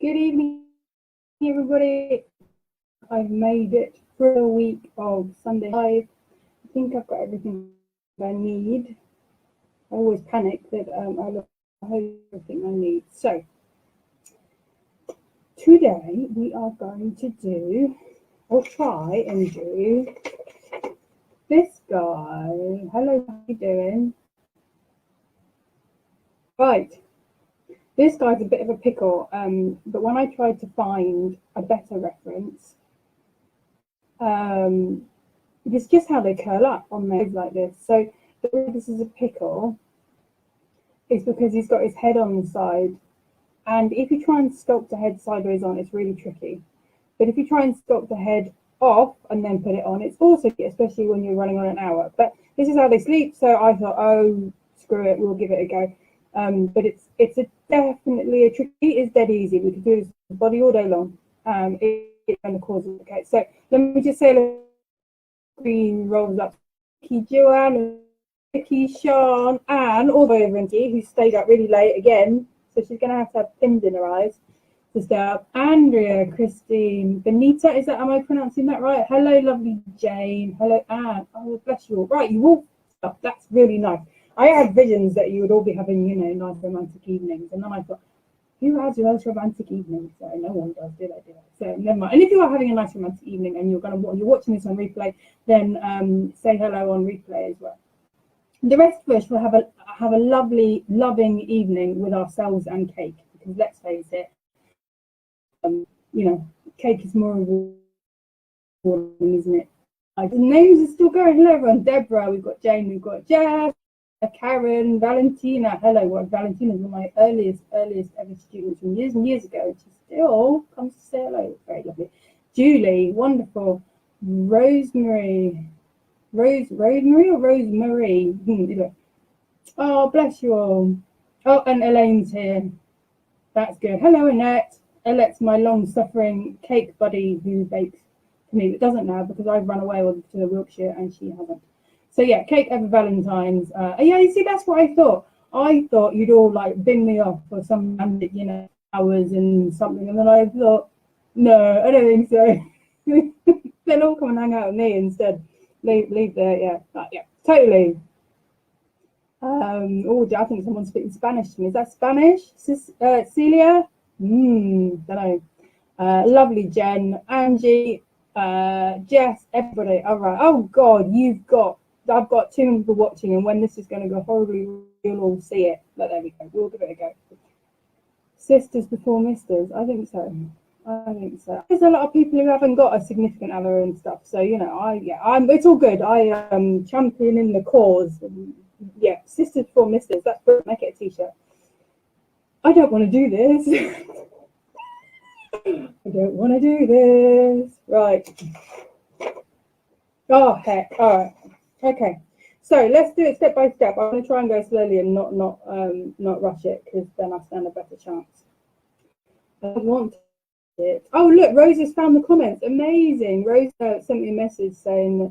Good evening, everybody. I've made it for a week of Sunday Live. I think I've got everything I need. I always panic that I have everything I need. So today we are going to do, or try and do, this guy. Hello, how you doing? Right. This guy's a bit of a pickle, but when I tried to find a better reference, it's just how they curl up on legs like this. So the reason this is a pickle is because he's got his head on the side, and if you try and sculpt the head sideways on, it's really tricky. But if you try and sculpt the head off and then put it on, it's also good, especially when you're running on an hour. But this is how they sleep, so I thought, oh, screw it, we'll give it a go. But it's definitely a tricky. It's dead easy. We could do this with the body all day long. It's going to cause it. Okay, so let me just say, the screen rolls up. Vicky, Joanne, Vicky, Sean, and all the way over Angie, who stayed up really late again. So she's going to have pins in her eyes to stay up. Andrea, Christine, Benita, am I pronouncing that right? Hello, lovely Jane. Hello, Anne. Oh, bless you all. Right, you all stuff. That's really nice. I had visions that you would all be having, you know, nice romantic evenings, and then I thought, who has a nice romantic evening? So no one does, do they? So never mind. And if you are having a nice romantic evening and you're watching this on replay, then say hello on replay as well. The rest of us will have a lovely, loving evening with ourselves and cake, because let's face it, you know, cake is more rewarding, isn't it? The names are still going. Hello everyone. Deborah, we've got Jane, we've got Jeff, Karen, Valentina. Hello, Valentina is one of my earliest ever students from years and years ago. She still comes to say hello. Very lovely. Julie, wonderful. Rosemary. Rosemary or Rosemarie? Oh, bless you all. Oh, and Elaine's here. That's good. Hello, Annette. Annette's my long-suffering cake buddy who bakes for me, but doesn't now because I've run away to Wiltshire and she hasn't. So yeah, cake over Valentine's. Yeah, you see, that's what I thought. I thought you'd all like bin me off for some romantic, you know, hours and something, and then I thought, no, I don't think so. They'll all come and hang out with me instead. Leave there, yeah, yeah, totally. Oh, I think someone's speaking Spanish to me. Is that Spanish, Celia? Don't know. Lovely Jen, Angie, Jess, everybody. All right. Oh God, I've got 2 many people watching, and when this is going to go horribly, you'll all see it. But there we go. We'll give it a go. Sisters before misters. I think so. There's a lot of people who haven't got a significant other and stuff. So you know, it's all good. I am championing the cause. Yeah, sisters before misters. That's good. Make it a t-shirt. I don't want to do this. I don't want to do this. Right. Oh heck. All right. Okay, so let's do it step by step. I'm going to try and go slowly and not rush it, because then I stand a better chance. I want it. Oh look, Rose has found the comments. Amazing. Rose sent me a message saying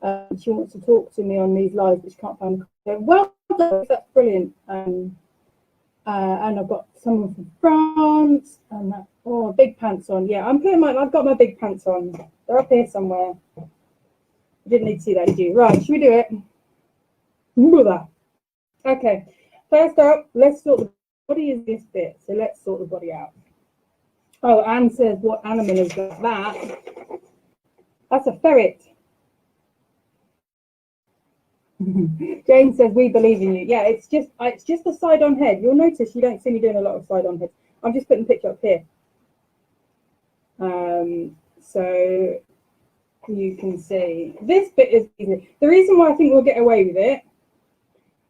that she wants to talk to me on these lives, but she can't find the comments. Well done, that's brilliant. And I've got someone from France, and that, oh, big pants on. Yeah, I've got my big pants on. They're up here somewhere. I didn't need to see that, did you? Right, should we do it? Okay, first up, let's sort the body is this bit, so let's sort the body out. Oh, Anne says, what animal is that? That's a ferret. Jane says, we believe in you. Yeah, it's just a side-on head. You'll notice you don't see me doing a lot of side-on heads. I'm just putting the picture up here. So you can see this bit is easy. The reason why I think we'll get away with it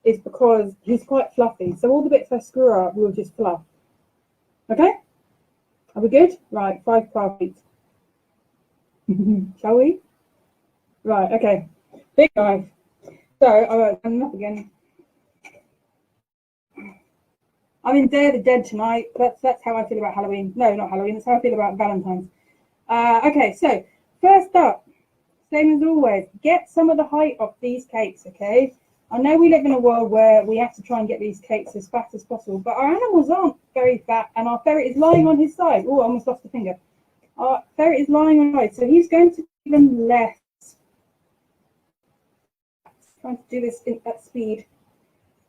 is because he's quite fluffy. So all the bits I screw up, we'll just fluff. Okay? Are we good? Right, 5 car feet. Shall we? Right, okay. Big knife. So, I'm up again. I'm in Day of the Dead tonight. That's how I feel about Halloween. No, not Halloween. That's how I feel about Valentine's. Okay, so first up, same as always, get some of the height off these cakes, okay? I know we live in a world where we have to try and get these cakes as fat as possible, but our animals aren't very fat, and our ferret is lying on his side. Oh, I almost lost a finger. Our ferret is lying on his side, so he's going to even less. Trying to do this at speed.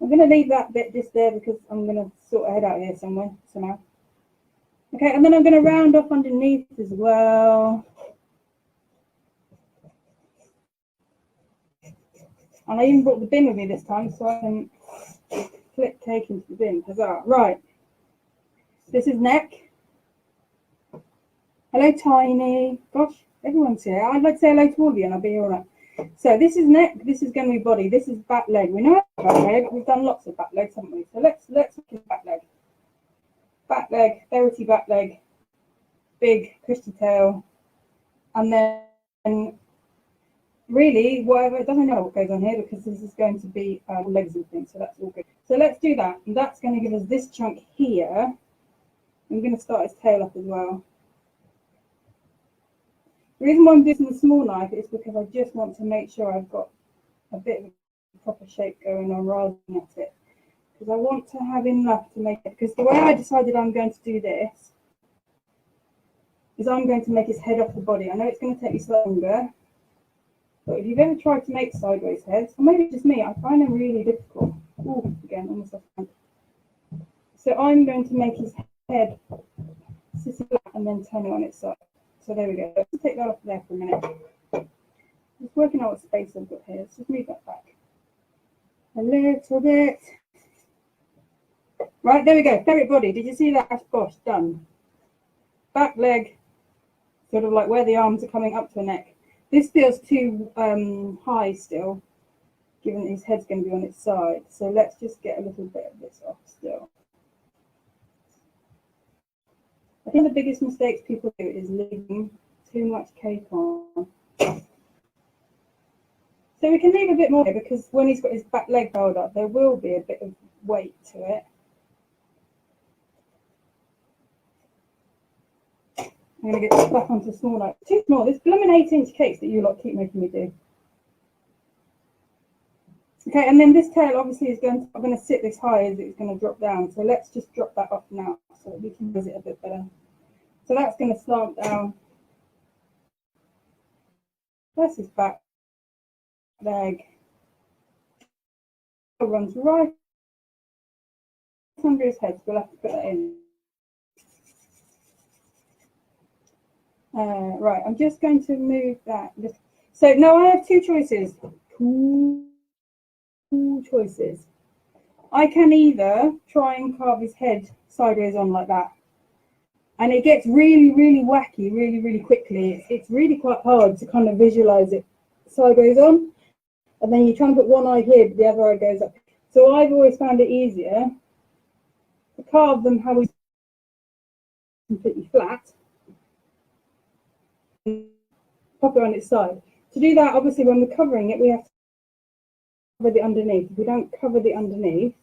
I'm going to leave that bit just there because I'm going to sort of head out here somewhere somehow. Okay, and then I'm going to round off underneath as well. And I even brought the bin with me this time so I can flip cake into the bin. Huzzah. Right. This is neck. Hello, Tiny. Gosh, everyone's here. I'd like to say hello to all of you and I'll be all right. So this is neck. This is going to be body. This is back leg. We know back leg. We've done lots of back legs, haven't we? So let's look at back leg. Back leg, ferrety back leg, big cushy tail, and then really, whatever, it doesn't matter what goes on here because this is going to be legs and things, so that's all good. So let's do that, and that's going to give us this chunk here. I'm going to start his tail up as well. The reason why I'm doing the small knife is because I just want to make sure I've got a bit of a proper shape going on rather than at it. Because I want to have enough to make it, because the way I decided I'm going to do this is I'm going to make his head off the body. I know it's going to take me longer. But if you've ever tried to make sideways heads, or maybe it's just me, I find them really difficult. Oh, again, almost off hand. So I'm going to make his head sit flat and then turn it on its side. So there we go. Let's take that off there for a minute. Just working out what space I've got here. Let's just move that back a little bit. Right, there we go. Ferret body. Did you see that? Gosh, done. Back leg, sort of like where the arms are coming up to the neck. This feels too high still, given that his head's going to be on its side. So let's just get a little bit of this off still. I think the biggest mistakes people do is leaving too much cake on. So we can leave a bit more here because when he's got his back leg held up, there will be a bit of weight to it. I'm going to get this back onto the small knife. Too small. This blooming 8-inch cakes that you lot keep making me do. Okay, and then this tail obviously is going to sit this high as it's going to drop down. So let's just drop that off now so that we can use it a bit better. So that's going to slant down. That's his back leg. It runs right under his head. So we'll have to put that in. Right, I'm just going to move that. So now I have two choices. Two choices. I can either try and carve his head sideways on like that, and it gets really, really wacky, really, really quickly. It's really quite hard to kind of visualize it sideways on, and then you try and put one eye here, but the other eye goes up. So I've always found it easier to carve them how we completely flat. Pop it on its side. To do that, obviously, when we're covering it, we have to cover the underneath. If we don't cover the underneath,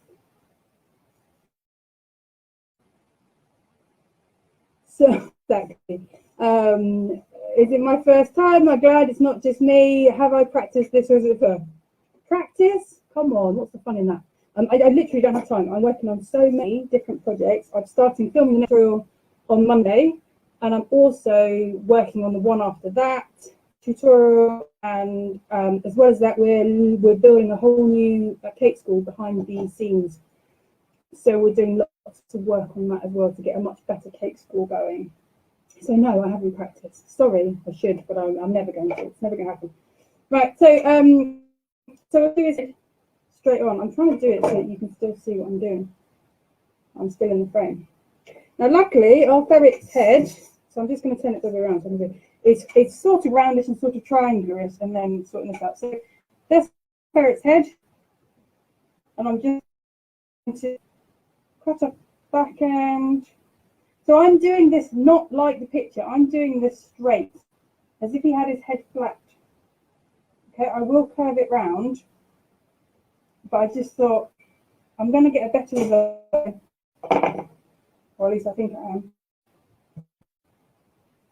so exactly. Is it my first time? I'm glad it's not just me. Have I practiced this, or is it for practice? Come on, what's the fun in that? I literally don't have time. I'm working on so many different projects. I'm starting filming the next reel on Monday. And I'm also working on the one after that tutorial, and as well as that, we're building a whole new cake school behind the scenes. So we're doing lots of work on that as well to get a much better cake school going. So no, I haven't practiced. Sorry, I should, but I'm never going to. It's never going to happen. Right. So I'll do it straight on. I'm trying to do it so that you can still see what I'm doing. I'm still in the frame. Now, luckily, our ferret's head, so I'm just going to turn it the other way around. So it's sort of roundish and sort of triangular, and then sorting this out. So there's ferret's head, and I'm just going to cut a back end. So I'm doing this not like the picture. I'm doing this straight, as if he had his head flat. Okay, I will curve it round, but I just thought I'm going to get a better result. Or at least I think I am.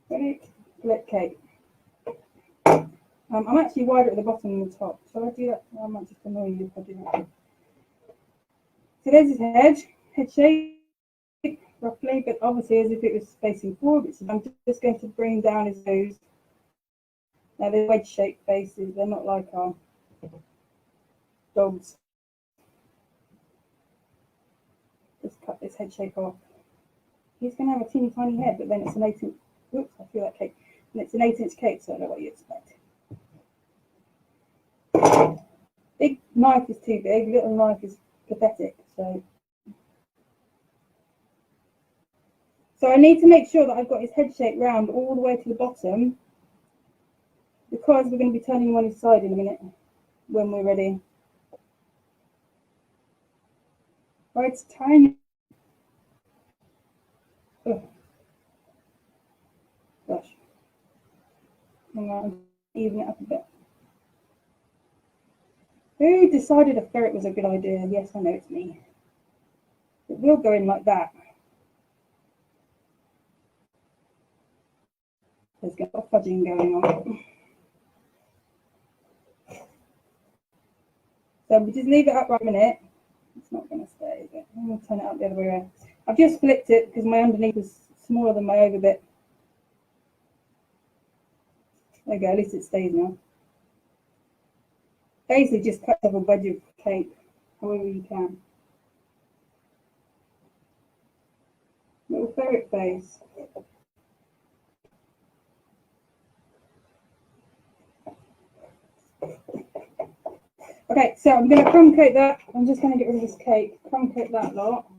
Ready? Flip cake. I'm actually wider at the bottom than the top. Shall I do that? I might just annoy you if I do that. So there's his head shape, roughly, but obviously as if it was facing forward. So I'm just going to bring down his nose. Now they're wedge-shaped faces. They're not like our dogs. Just cut this head shape off. He's going to have a teeny tiny head, but then it's an 8-inch. Oops, I feel that cake. And it's an 8-inch cake, so I know what you expect. Big knife is too big, little knife is pathetic. So I need to make sure that I've got his head shape round all the way to the bottom, because we're going to be turning him on his side in a minute when we're ready. Right, it's tiny. Oh. Gosh. Hang on, even it up a bit. Who decided a ferret was a good idea? Yes, I know it's me. It will go in like that. There's a lot of fudging going on. So we just leave it up right a minute. It's not going to stay, is it? I'm going to turn it up the other way around. I've just flipped it because my underneath was smaller than my over bit. There you go, at least it stays now. Basically just cut off a wedge of cake, however you can. Little ferret face. Okay, so I'm going to crumb coat that. I'm just going to get rid of this cake. Crumb coat that lot.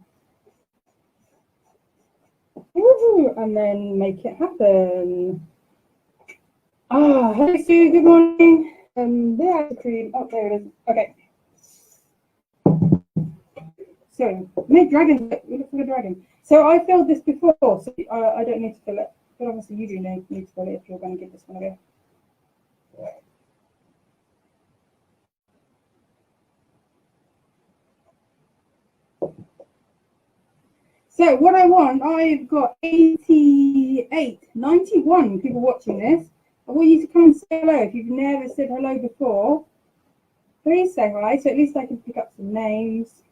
Woohoo! And then make it happen. Ah, hello Sue, good morning. There's the cream. Oh, there it is. Okay. So, make dragon. You look like a dragon. So I filled this before, so I don't need to fill it. But obviously you do need to fill it if you're going to give this one a go. So what I want, I've got 88, 91 people watching this. I want you to come and say hello. If you've never said hello before, please say hi, so at least I can pick up some names.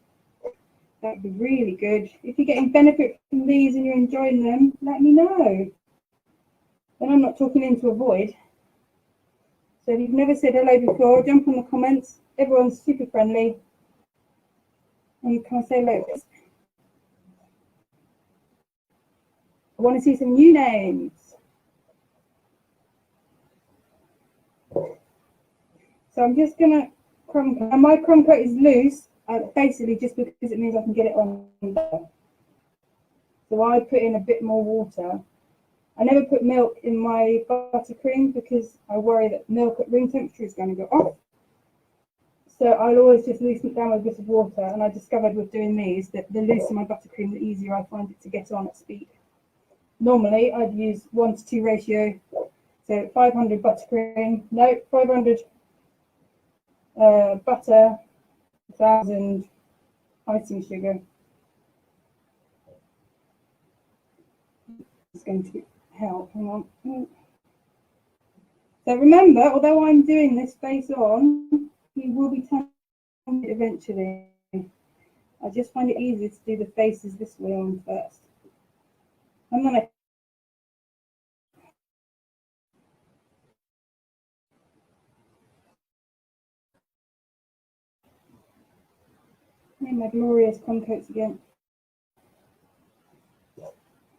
That would be really good. If you're getting benefit from these and you're enjoying them, let me know. Then I'm not talking into a void. So if you've never said hello before, jump on the comments. Everyone's super friendly. And you can say hello. I want to see some new names. So I'm just going to crumb coat. And my crumb coat is loose, basically just because it means I can get it on there. So I put in a bit more water. I never put milk in my buttercream because I worry that milk at room temperature is going to go off. So I'll always just loosen it down with a bit of water. And I discovered with doing these that the looser my buttercream, the easier I find it to get on at speed. Normally I'd use 1:2 ratio. So 500 buttercream, no, 500 butter, 1,000 icing sugar. It's going to help. Hang on. So remember, although I'm doing this face on, you will be turning it eventually. I just find it easier to do the faces this way on first. I'm going to my glorious crumb coats again.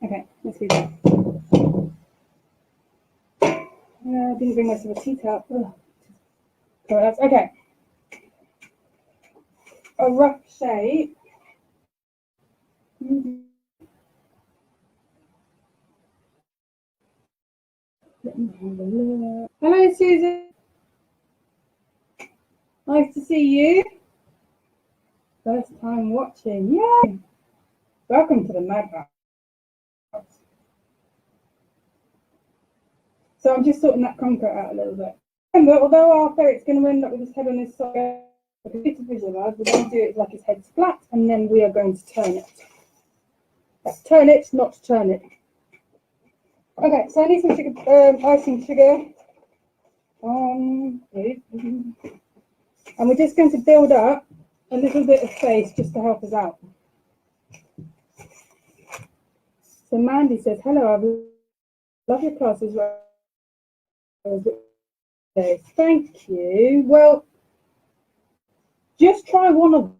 Okay, let's do that. I didn't bring myself a tea towel. Okay. A rough shape. Let me have a look. Hello, Susan. Nice to see you. First time watching. Yay! Welcome to the madhouse. So I'm just sorting that crumb coat out a little bit. Remember, although our ferret's going to end up with his head on his side, a bit to visualise, we're going to do it like his head's flat, and then we are going to turn it. That's turn it, not turn it. Okay, so I need some sugar, icing sugar. And we're just going to build up a little bit of face just to help us out. So Mandy says, hello, I love your class as well. Thank you. Well, just try one of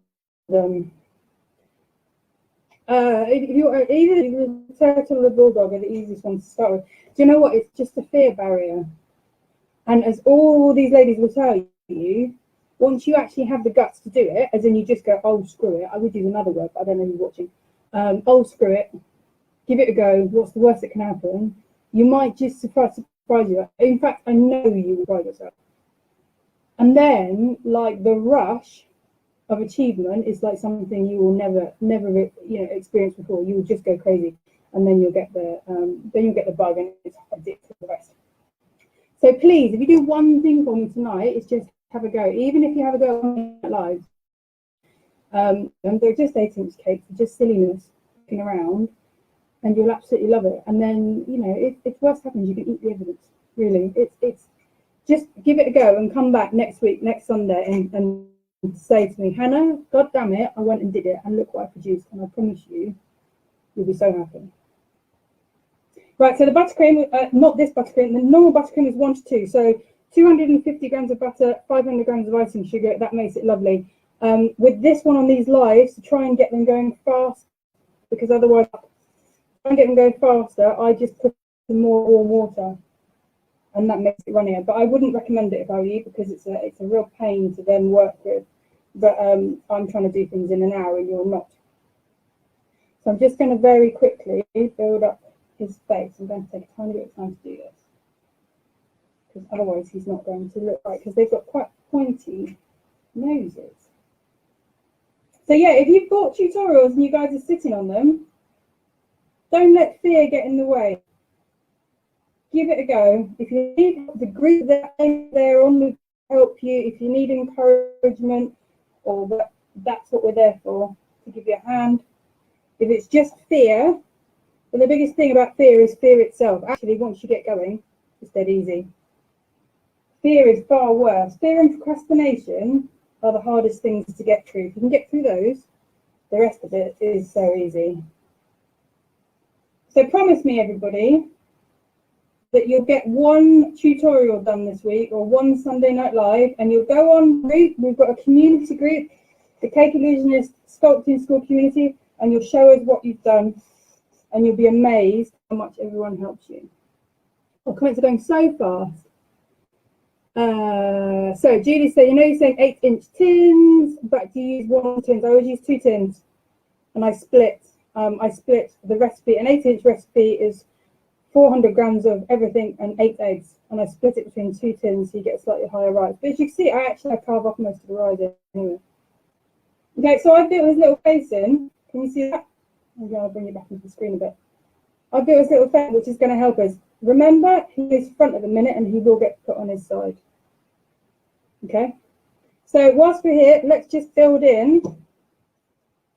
them. If you're either the turtle or the bulldog are the easiest ones to start with. Do you know what? It's just a fear barrier. And as all these ladies will tell you, once you actually have the guts to do it, as in you just go, oh, screw it. I would use another word, but I don't know who's watching. Oh, screw it. Give it a go. What's the worst that can happen? You might just surprise you. In fact, I know you will surprise yourself. And then, like, the rush of achievement is like something you will never experience before. You will just go crazy, and then you'll get the bug, and it's addictive to the rest. So please, if you do one thing for me tonight, it's just have a go. Even if you have a go on live, and they're just 8-inch cakes, just silliness, looking around, and you'll absolutely love it. And then, you know, if worse happens, you can eat the evidence. Really, it's just give it a go and come back next week, next Sunday, and say to me, Hannah, God damn it, I went and did it, and look what I produced. And I promise you, you'll be so happy. Right, so the buttercream, not this buttercream, the normal buttercream is 1 to 2. So 250 grams of butter, 500 grams of icing sugar, that makes it lovely. With this one on these lives, to try and get them going fast, because otherwise, try and get them going faster, I just put some more warm water, and that makes it runnier. But I wouldn't recommend it if I were you, because it's a real pain to then work with. But I'm trying to do things in an hour, and you're not. So I'm just going to very quickly build up his face. I'm going to take a tiny bit of time to do this, because otherwise he's not going to look right, because they've got quite pointy noses. So yeah, if you've got tutorials and you guys are sitting on them, don't let fear get in the way. Give it a go. If you need the group there on to help you, if you need encouragement, or that's what we're there for, to give you a hand. If it's just fear, then the biggest thing about fear is fear itself. Actually, once you get going, it's dead easy. Fear is far worse. Fear and procrastination are the hardest things to get through. If you can get through those, the rest of it is so easy. So promise me, everybody, that you'll get one tutorial done this week, or one Sunday Night Live, and you'll go on group. We've got a community group, the Cake Illusionist Sculpting School community, and you'll show us what you've done, and you'll be amazed how much everyone helps you. Our comments are going so fast. So Julie said, you know, you're saying 8-inch tins, but do you use 1 tin? I always use 2 tins, and I split the recipe. An 8-inch recipe is 400 grams of everything and 8 eggs, and I split it between 2 tins so you get a slightly higher rise. But as you can see, I carve off most of the rise anyway. Okay, so I built his little face in. Can you see that? Maybe I'll bring you back into the screen a bit. I built his little face, which is going to help us. Remember, he is front at the minute, and he will get put on his side. Okay, so whilst we're here, let's just build in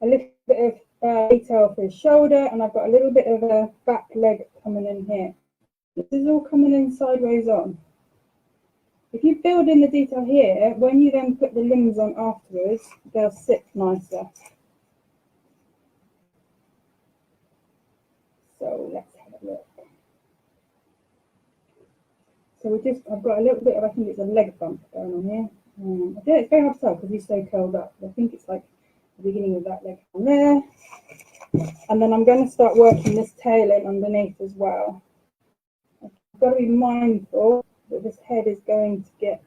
a little bit of detail for his shoulder, and I've got a little bit of a back leg coming in here. This is all coming in sideways on. If you build in the detail here, when you then put the limbs on afterwards, they'll sit nicer. So let's have a look. So I've got a little bit of, I think it's a leg bump going on here. I don't know, it's very hard to tell because he's so curled up. I think it's like the beginning of that leg on there. And then I'm going to start working this tail in underneath as well. I've got to be mindful that this head is going to get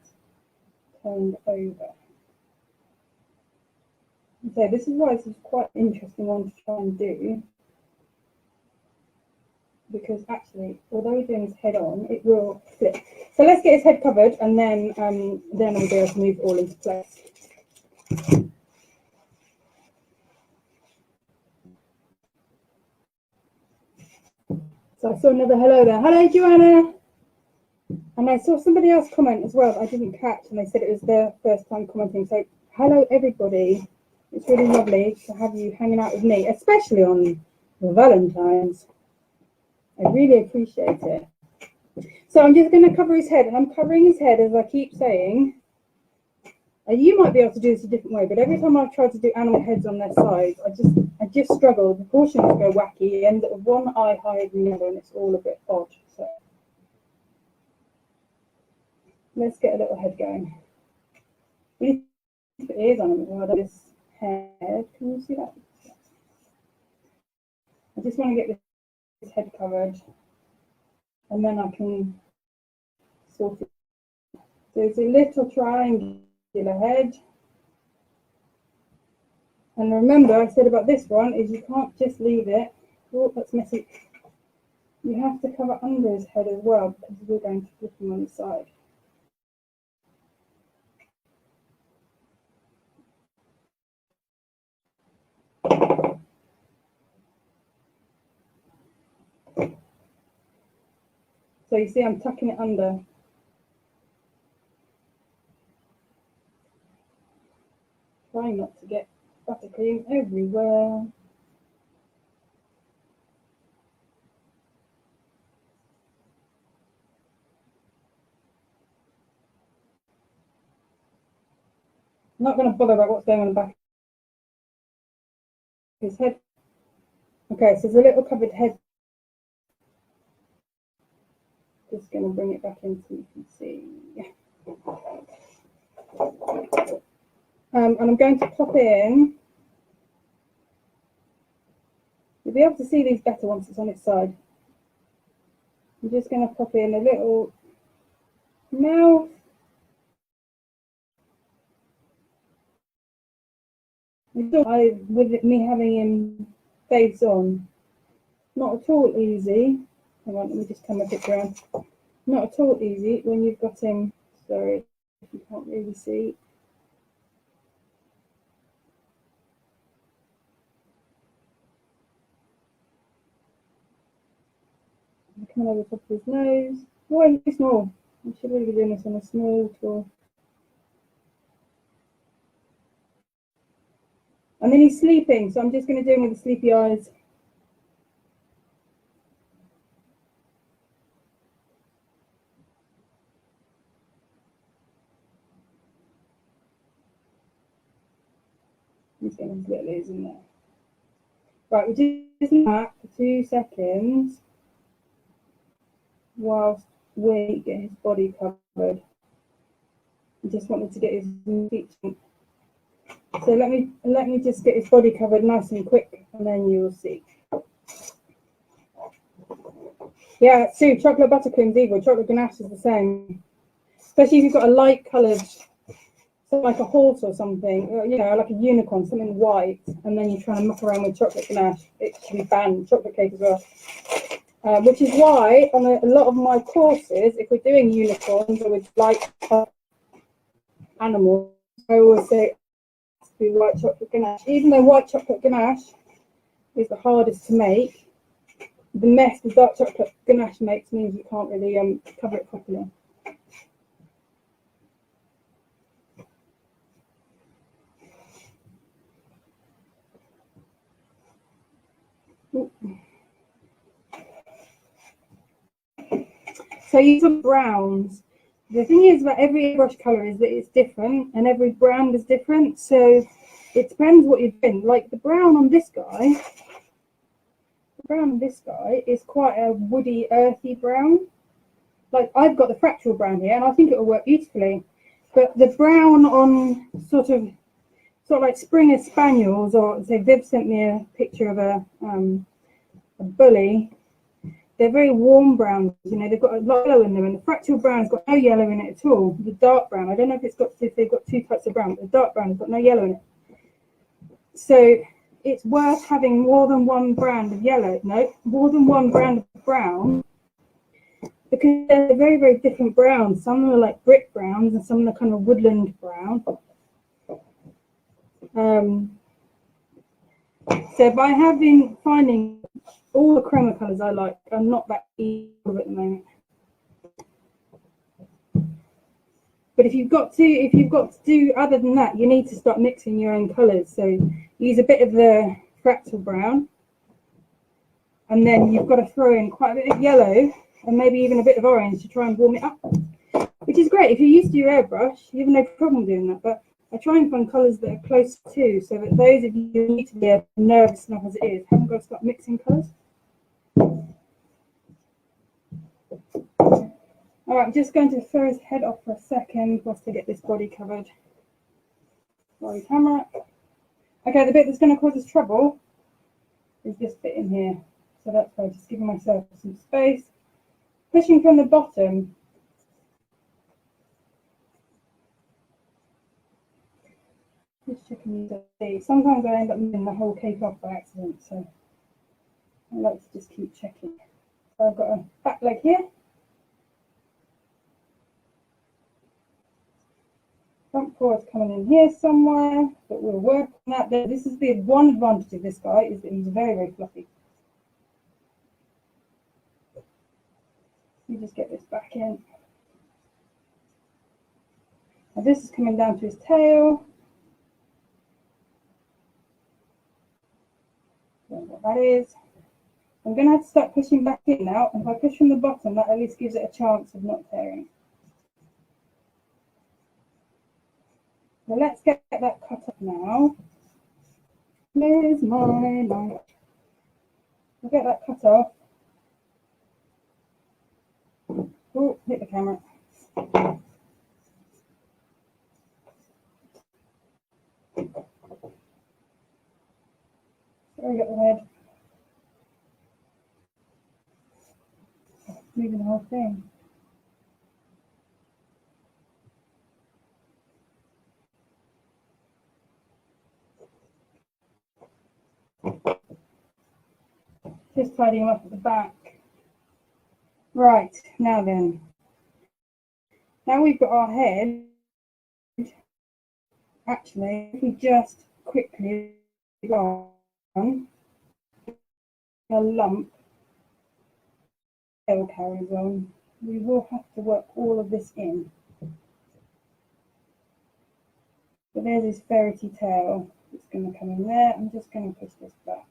turned over. So this is why this is quite an interesting one to try and do. Because actually, although we're doing his head on, it will flip. So let's get his head covered, and then we'll be able to move it all into place. So I saw another hello there. Hello, Joanna. And I saw somebody else comment as well that I didn't catch, and they said it was their first time commenting. So hello, everybody. It's really lovely to have you hanging out with me, especially on Valentine's. I really appreciate it. So I'm just going to cover his head, and I'm covering his head, as I keep saying. You might be able to do this a different way, but every time I've tried to do animal heads on their sides, I just struggle. The proportions go wacky, you end up with one eye higher than the other, and it's all a bit odd. So let's get a little head going. We need to put ears on him as well. This head, can you see that? I just want to get this head covered, and then I can sort it. There's a little triangular head. And remember, I said about this one is you can't just leave it. Oh, that's messy. You have to cover under his head as well, because we're going to flip him on the side. So you see I'm tucking it under. Trying not to get buttercream everywhere. I'm not going to bother about what's going on the back of his head. Okay, so there's a little covered head. Just going to bring it back in so you can see. And I'm going to pop in. You'll be able to see these better once it's on its side. I'm just going to pop in a little mouth. With me having him face on, not at all easy. Hang on, let me just turn my picture around. Not at all easy when you've got him. Sorry if you can't really see. Coming over the top of his nose. Oh, he's small. I should really be doing this on a small tool. And then he's sleeping, so I'm just going to do him with the sleepy eyes. He's getting his little ears in there. Right, we'll just do that for 2 seconds whilst we get his body covered. I just wanted to get his feet. So let me just get his body covered nice and quick, and then you'll see. Yeah, Sue, chocolate buttercream's evil. Chocolate ganache is the same. Especially if you've got a light coloured, like a horse or something, you know, like a unicorn, something white, and then you're trying to muck around with chocolate ganache. It should be banned. Chocolate cake as well. Which is why on a lot of my courses, if we're doing unicorns or with light animals, I always say do white chocolate ganache. Even though white chocolate ganache is the hardest to make, the mess the dark chocolate ganache makes means you can't really cover it properly. So you use browns. The thing is about every brush colour is that it's different and every brand is different. So it depends what you're doing. Like the brown on this guy, is quite a woody, earthy brown. Like I've got the fractal brown here and I think it will work beautifully. But the brown on sort of like Springer Spaniels, or say Viv sent me a picture of a bully. They're very warm browns, you know, they've got a lot of yellow in them, and the fractal brown's got no yellow in it at all. The dark brown, I don't know if they've got 2 types of brown, but the dark brown has got no yellow in it. So it's worth having more than one brand of yellow, more than one brand of brown, because they're very, very different browns. Some are like brick browns and some are kind of woodland brown. So by finding all the chroma colours I like, I'm not that easy at the moment. But if you've got to do other than that, you need to start mixing your own colours. So use a bit of the fractal brown, and then you've got to throw in quite a bit of yellow and maybe even a bit of orange to try and warm it up, which is great. If you're used to your airbrush, you have no problem doing that, but I try and find colours that are close to, so that those of you who need to be nervous enough as it is, haven't got to start mixing colours. All right, I'm just going to throw his head off for a second whilst I get this body covered by the camera. Okay, the bit that's going to cause us trouble is this bit in here. So that's why I'm just giving myself some space. Pushing from the bottom. Just checking you see. Sometimes I end up moving the whole cake off by accident, so I like to just keep checking. So I've got a back leg here. Front paw is coming in here somewhere, but we'll work on that. This is the one advantage of this guy, is that he's very, very fluffy. You just get this back in. Now this is coming down to his tail. Don't know what that is. I'm going to have to start pushing back in now, and if I push from the bottom, that at least gives it a chance of not tearing. Well, let's get that cut off now. Where's my knife? We'll get that cut off. Oh, hit the camera. Sorry, got the head. Moving the whole thing. Just tidying him up at the back. Right, now then. Now we've got our head. Actually, if we just quickly go on, a lump tail carries on, we will have to work all of this in. But there's his ferrety tail. It's going to come in there. I'm just going to push this back.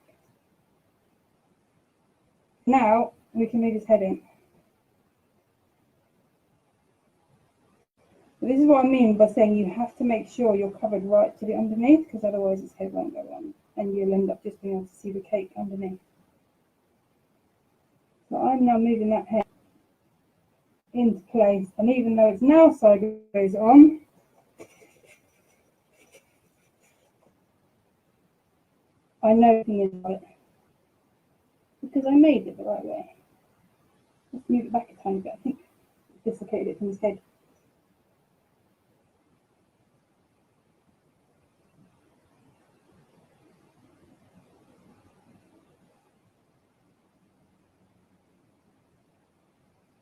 Now we can move his head in. So this is what I mean by saying you have to make sure you're covered right to the underneath, because otherwise his head won't go on and you'll end up just being able to see the cake underneath. So I'm now moving that head into place, and even though it's now sideways on, I know everything is right because I made it the right way. Let's move it back a tiny bit. I think I dislocated it from his head.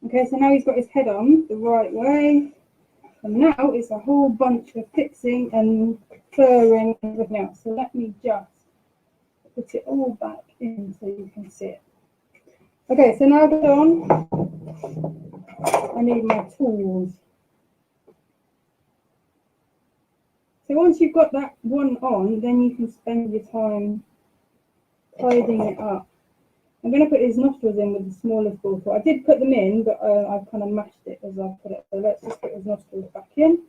Okay, so now he's got his head on the right way, and now it's a whole bunch of fixing and furring and everything else. So let me just put it all back in so you can see it. Okay, so now get on. I need my tools. So once you've got that one on, then you can spend your time tidying it up. I'm going to put his nostrils in with the smallest ball tool. I did put them in, but I've kind of mashed it as I put it. So let's just put his nostrils back in.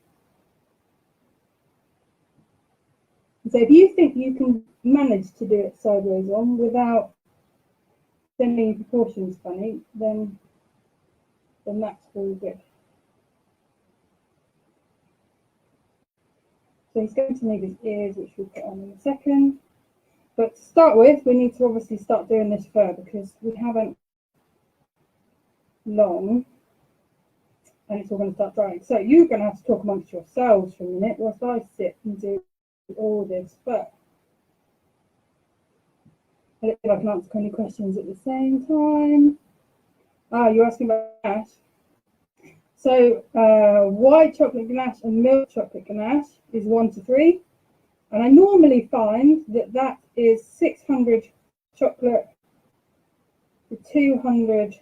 So if you think you can manage to do it sideways on without sending your proportions funny, then that's all good. So he's going to need his ears, which we'll put on in a second. But to start with, we need to obviously start doing this fur because we haven't long, and it's all going to start drying. So you're going to have to talk amongst yourselves for a minute whilst I sit and do all this fur. I don't think I can answer any questions at the same time. Ah, you're asking about ganache. So white chocolate ganache and milk chocolate ganache is 1 to 3. And I normally find that that is 600 chocolate to 200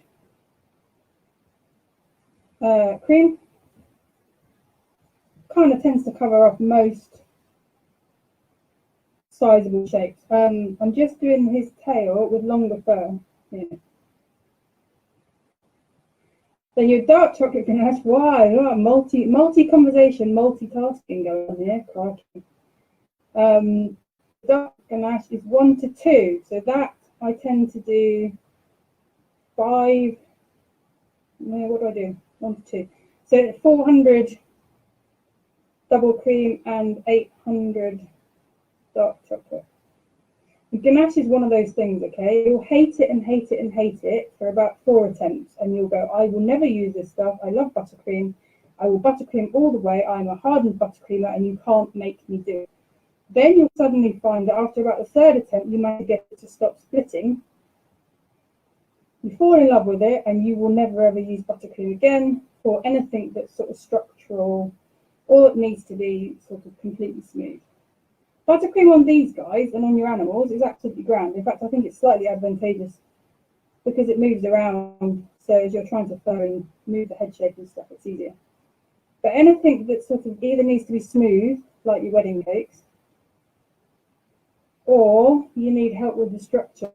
cream. Kind of tends to cover off most sizable shapes. I'm just doing his tail with longer fur here. Then your dark chocolate ganache, why? Multi conversation, multitasking going on here, crikey. Dark ganache is 1 to 2, so that I tend to do 5. No, what do I do? 1 to 2. So 400 double cream and 800 dark chocolate. Ganache is one of those things, okay? You'll hate it and hate it and hate it for about 4 attempts, and you'll go, I will never use this stuff. I love buttercream. I will buttercream all the way. I'm a hardened buttercreamer, and you can't make me do it. Then you'll suddenly find that after about the 3rd attempt, you might get it to stop splitting. You fall in love with it, and you will never ever use buttercream again for anything that's sort of structural. All it needs to be sort of completely smooth. Buttercream on these guys and on your animals is absolutely grand. In fact, I think it's slightly advantageous because it moves around. So as you're trying to fur and move the head shape and stuff, it's easier. But anything that sort of either needs to be smooth, like your wedding cakes, or you need help with the structure,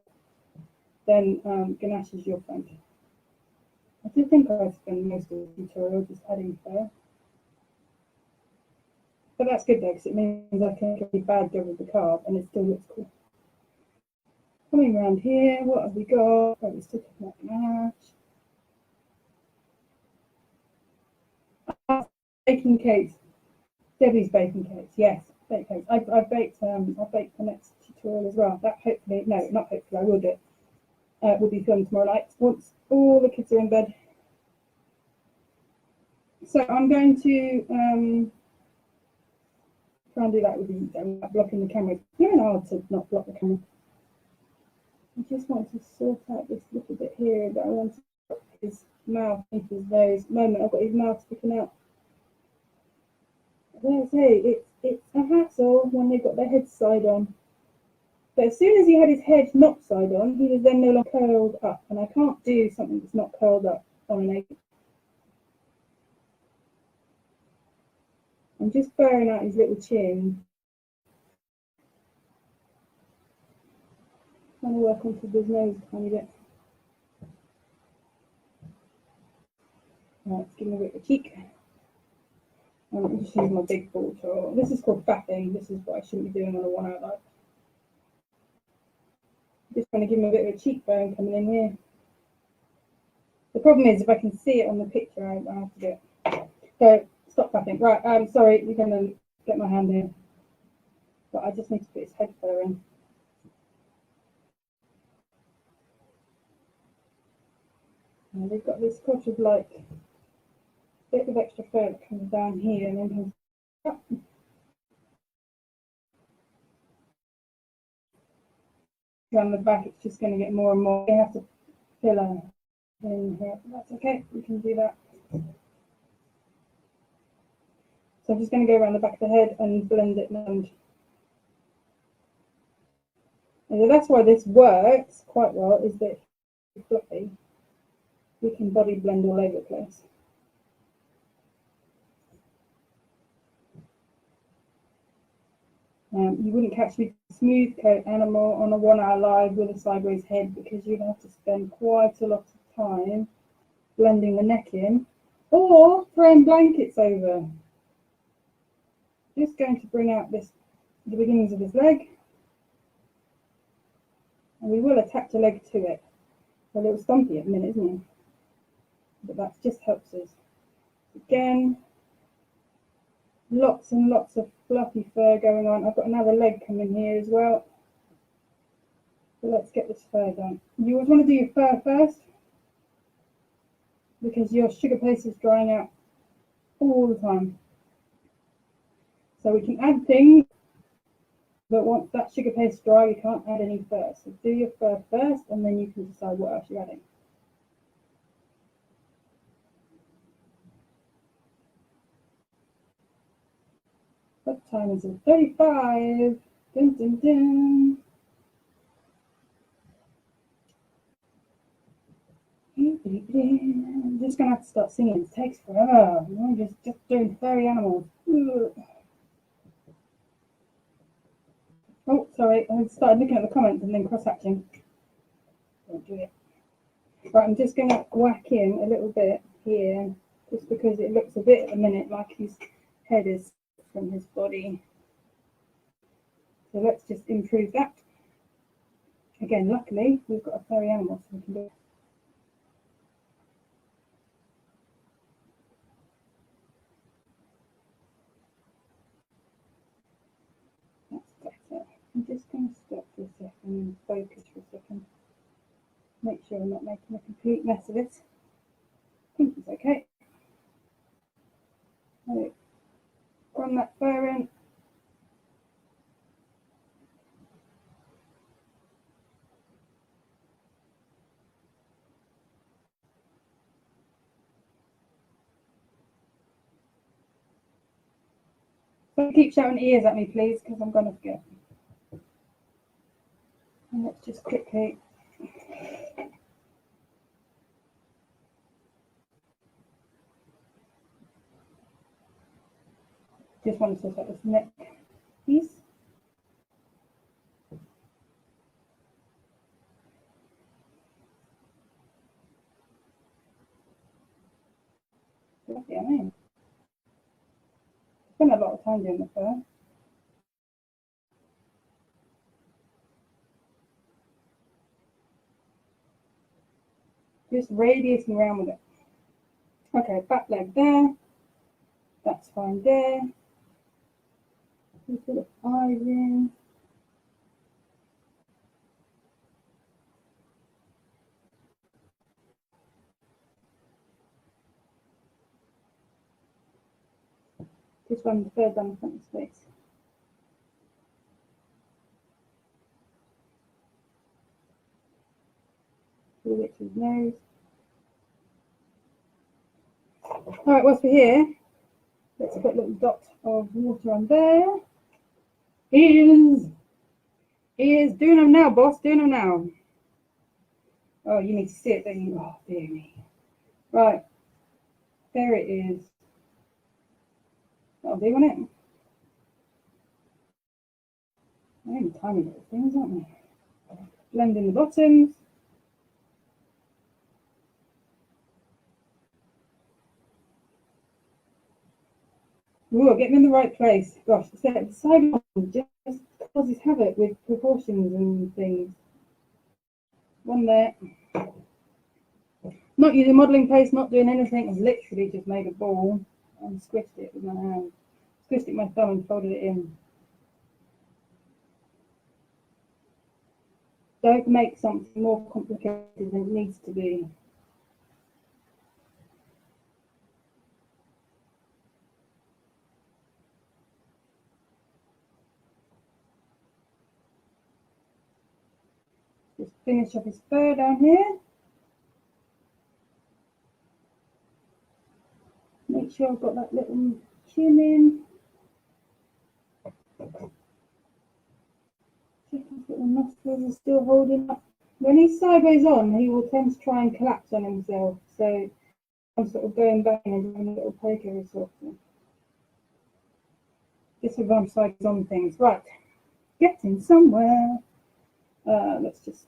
then ganache is your friend. I do think I spend most of the tutorial just adding fur. But that's good though, because it means I can get a bad job with the carb and it still looks cool. Coming around here, what have we got? Oh, we're still talking about ganache. Baking cakes. Debbie's baking cakes, yes, bake cakes. I've baked the next tutorial as well. That hopefully, no, not hopefully, I will do it. Will be filmed tomorrow night once all the kids are in bed. So I'm going to try and do that with you, blocking the camera. It's very hard to not block the camera. I just want to sort out this little bit here that I want to block his mouth into his nose. Moment, I've got his mouth sticking out. As I say, it's a hassle when they've got their head side on. But as soon as he had his head not side on, he was then no longer curled up. And I can't do something that's not curled up on an egg. I'm just furring out his little chin. Trying to work onto his nose a tiny bit. Right, let's give him a bit of a cheek. I'm just using my big ball tool. This is called fapping. This is what I shouldn't be doing on a one-out light. Just trying to give him a bit of a cheekbone coming in here. The problem is if I can see it on the picture, I have to do it. So stop fapping. Right, sorry, you're going to get my hand here. But I just need to put his head fur in. And they've got this sort of like bit of extra fur that comes down here and then comes up. Around the back, it's just going to get more and more. You have to fill in here. That's okay, we can do that. So I'm just going to go around the back of the head and blend it around. And so that's why this works quite well, is that it's fluffy. We can body blend all over the place. You wouldn't catch me smooth coat animal on a 1 hour live with a sideways head because you'd have to spend quite a lot of time blending the neck in or throwing blankets over. Just going to bring out the beginnings of his leg, and we will attach a leg to it. A little stumpy at the minute, isn't he? But that just helps us. Again, lots and lots of fluffy fur going on. I've got another leg coming here as well. So let's get this fur done. You always want to do your fur first because your sugar paste is drying out all the time. So we can add things, but once that sugar paste is dry, you can't add any fur. So do your fur first and then you can decide what else you're adding. What time is it? 35. Dun, dun, dun. I'm just going to have to start singing. It takes forever. I'm just doing furry animals. Ugh. Oh, sorry. I started looking at the comments and then cross-hatching. Don't do it. Right, I'm just going to whack in a little bit here, just because it looks a bit at the minute like his head is from his body. So let's just improve that. Again, luckily we've got a furry animal, so we can do it. That's better. I'm just going to stop for a second and focus for a second. Make sure I'm not making a complete mess of it. I think it's okay. Right. Run that fur in. So keep shouting ears at me, please, because I'm going to forget. And let's just quickly just want to sort out this neck piece. That's what I mean. Spend a lot of time doing the fur. Just radiating around with it. Okay, back leg there. That's fine there. Just put the eyes in. Just run the fur down the front of his face. Pull it to his nose. Alright, whilst we're here, let's put a little dot of water on there. He is doing them now, boss, doing them now. Oh, you need to see it, don't you? Oh, dear me. Right, there it is. That'll do on it. They're only tiny little things, aren't they? Blend in the bottoms. Ooh, get them in the right place. Gosh, the side one just causes havoc with proportions and things. One there. Not using modelling paste, not doing anything. I've literally just made a ball and squished it with my hand. Squished it with my thumb and folded it in. Don't make something more complicated than it needs to be. Just finish off his fur down here. Make sure I've got that little chin in. Check his little nostrils are still holding up. When he's sideways on, he will tend to try and collapse on himself. So I'm sort of going back and doing a little poke every so often. Just with one sideways on things. Right, getting somewhere. Let's just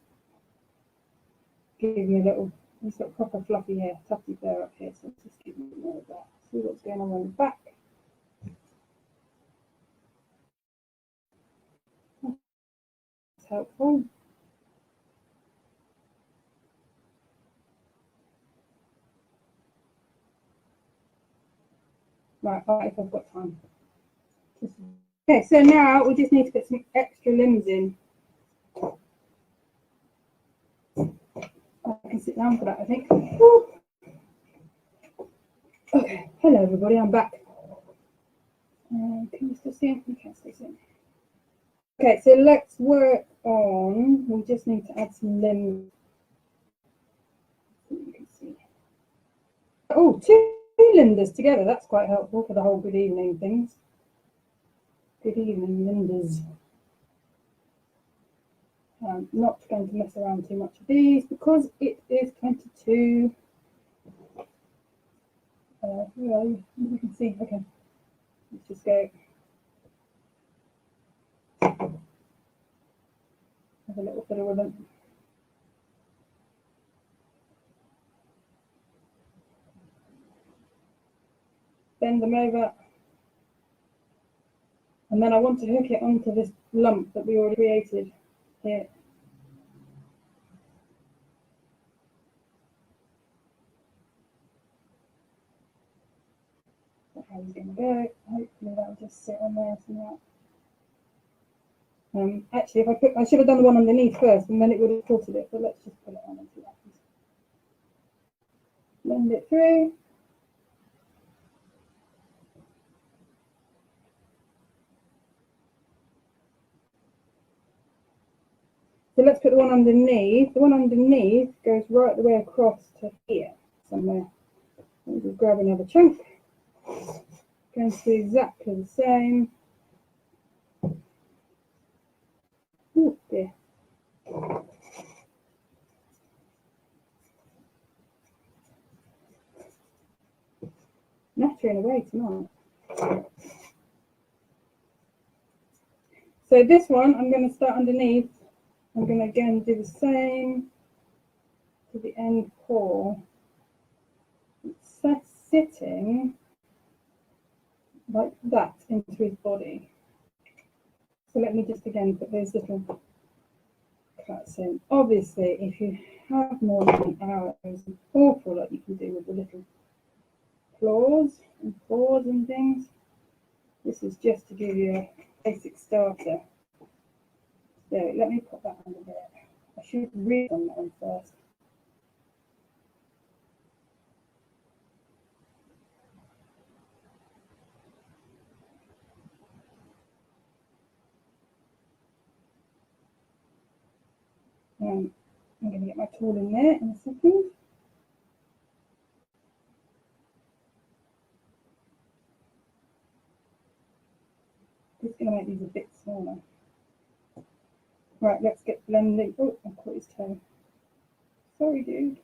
give me a little. He's got proper fluffy hair, tufty fur up here. So let's just give him more of that. See what's going on the back. That's helpful. Right, if I've got time. Okay, so now we just need to put some extra limbs in. I can sit down for that, I think. Woo. Okay, hello everybody, I'm back. Can you still see it? You can't still see it. Okay, so let's work on, we just need to add some limbs. You can see. Oh, two linders together, that's quite helpful for the whole good evening things. Good evening, linders. I'm not going to mess around too much with these because it is 22. You can see, okay. Let's just go. Have a little bit of ribbon. bend them over. And then I want to hook it onto this lump that we already created here. That's how it's going to go. Hopefully that'll just sit on there somehow. Actually, I should have done the one underneath first, and then it would have tilted it. But let's just put it on and see what happens. Blend it through. So let's put the one underneath. The one underneath goes right the way across to here somewhere. Let me just grab another chunk. Going to do exactly the same. Oh dear. Nattering away tonight. So this one, I'm going to start underneath. I'm going to again do the same to the end paw. It's sitting like that into his body. So let me just again put those little cuts in. Obviously, if you have more than an hour, there's an awful lot you can do with the little claws and paws and things. This is just to give you a basic starter. So let me put that under there. I should read on that one first. I'm going to get my tool in there in a second. Just going to make these a bit smaller. Right, let's get blending. Oh, I caught his toe. Sorry, dude.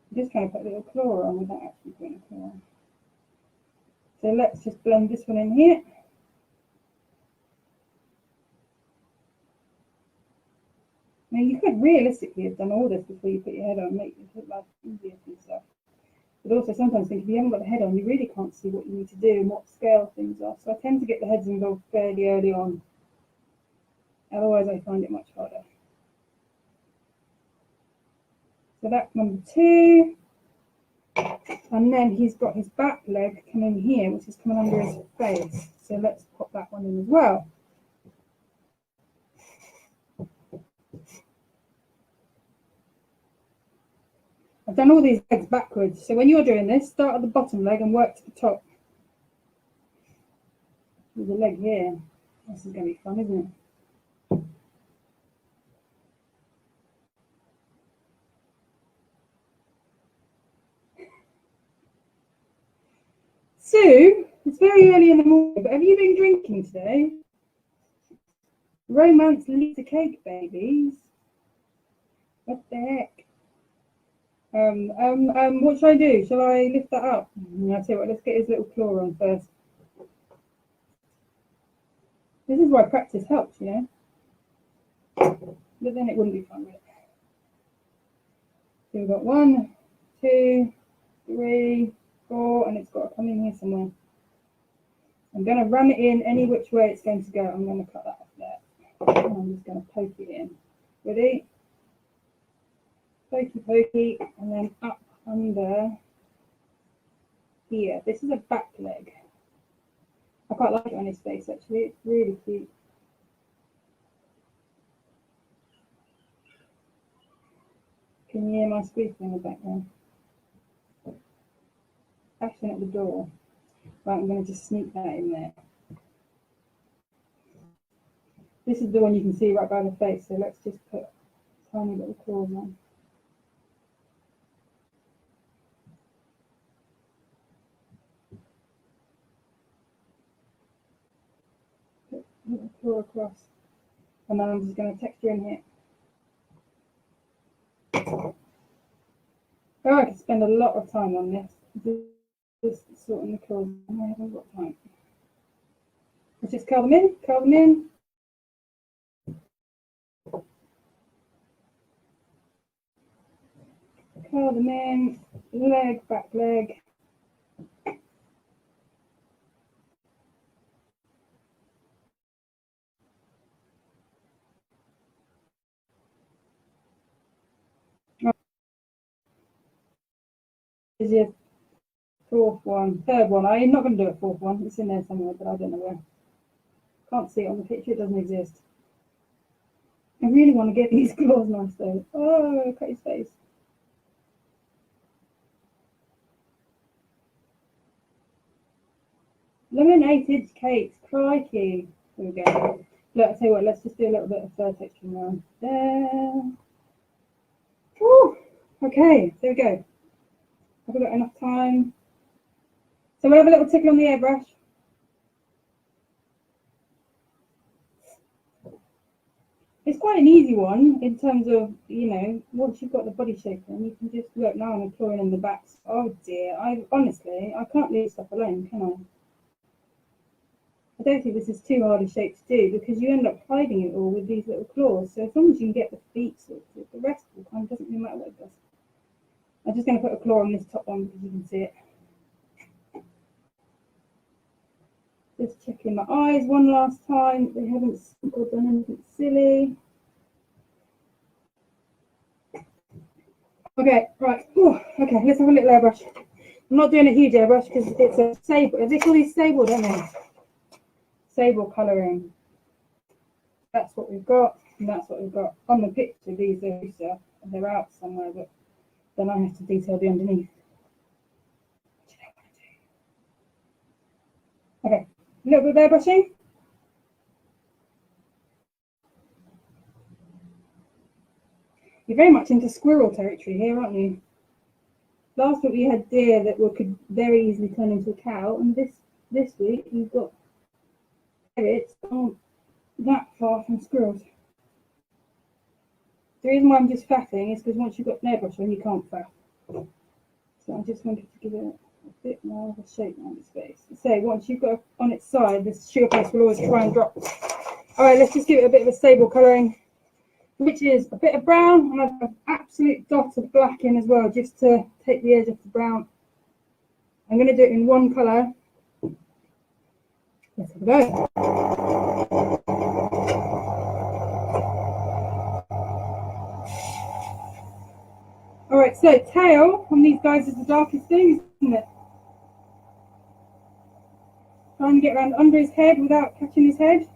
I'm just trying to put a little claw on without actually putting a claw on. So let's just blend this one in here. Now you could realistically have done all this before you put your head on, make it life easier for yourself. But also sometimes think if you haven't got the head on, you really can't see what you need to do and what scale things are. So I tend to get the heads involved fairly early on. Otherwise I find it much harder. So that's number 2. And then he's got his back leg coming here, which is coming under his face. So let's pop that one in as well. I've done all these legs backwards. So when you're doing this, start at the bottom leg and work to the top. There's a leg here. This is going to be fun, isn't it? Sue, it's very early in the morning, but have you been drinking today? Romance leads to cake, babies. What the heck? What should I do? Shall I lift that up? I'll tell you what, let's get his little claw on first. This is why practice helps, you know. But then it wouldn't be fun, would it? So we've got 1, 2, 3, 4, and it's got to come in here somewhere. I'm going to ram it in any which way it's going to go. I'm going to cut that off there. And I'm just going to poke it in. Ready? Pokey, pokey, and then up under here. This is a back leg. I quite like it on his face, actually. It's really cute. Can you hear my squeaking in the background? Action at the door. Right, I'm going to just sneak that in there. This is the one you can see right by the face, so let's just put tiny little claws on. Put a little claw across. And then I'm just going to texture in here. Oh, I could spend a lot of time on this. Just sorting the claws. I haven't got time. Let's just curl them in, curl them in. Curl them in, leg, back leg. Is your third one. I'm not going to do a fourth one. It's in there somewhere, but I don't know where. Can't see it on the picture. It doesn't exist. I really want to get these claws nice though. Oh, cut his face. Laminated cakes. Crikey. Here we go. Look, I'll tell you what, let's just do a little bit of fur texture around there. Woo! Okay, there we go. Have we got enough time? So we'll have a little tickle on the airbrush. It's quite an easy one in terms of, you know, once you've got the body shape in, you can just look now I'm clawing in the back. Oh dear, I can't leave stuff alone, can I? I don't think this is too hard a shape to do because you end up hiding it all with these little claws. So as long as you can get the feet sorted, the rest will kind of doesn't really matter what it does. I'm just going to put a claw on this top one because you can see it. Just checking my eyes one last time. They haven't done anything silly. Okay, right. Ooh, okay, let's have a little airbrush. I'm not doing a huge airbrush because it's a sable. They call these sable, don't they? Sable colouring. That's what we've got, and that's what we've got on the picture. These are they're out somewhere, but then I have to detail the underneath. Okay, a little bit of airbrushing. You're very much into squirrel territory here, aren't you? Last week we had deer that could very easily turn into a cow, and this week you've got ferrets aren't that far from squirrels. The reason why I'm just faffing is because once you've got an airbrush on, you can't faff. So I just wanted to give it a bit more of a shape on its face. So once you've got it on its side, the sugar paste will always try and drop. All right, let's just give it a bit of a sable colouring, which is a bit of brown and an absolute dot of black in as well, just to take the edge off the brown. I'm going to do it in one colour. Let's have a go. All right, so tail on these guys is the darkest thing, isn't it? Trying to get around under his head without catching his head.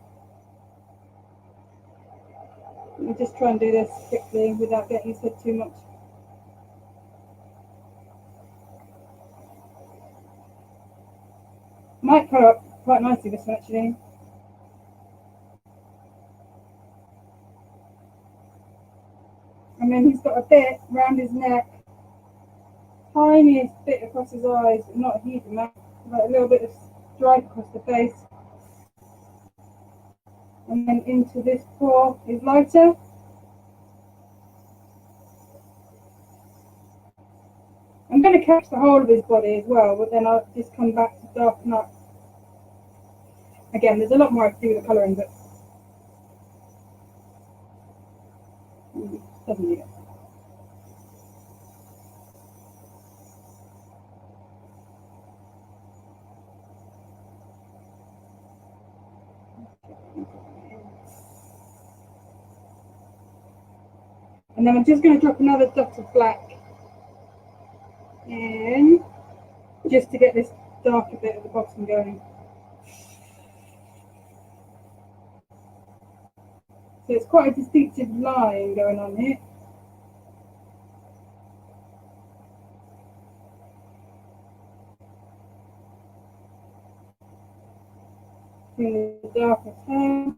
Let me just try and do this quickly without getting his head too much. Might colour up quite nicely this one actually. And then he's got a bit around his neck, tiniest bit across his eyes, not a huge amount, but a little bit of stripe across the face. And then into this paw is lighter. I'm going to catch the whole of his body as well, but then I'll just come back to darken up. Again, there's a lot more I can do with the colouring, but doesn't need it. And then I'm just going to drop another dot of black in, just to get this darker bit at the bottom going. So it's quite a distinctive line going on here. In the darker tone.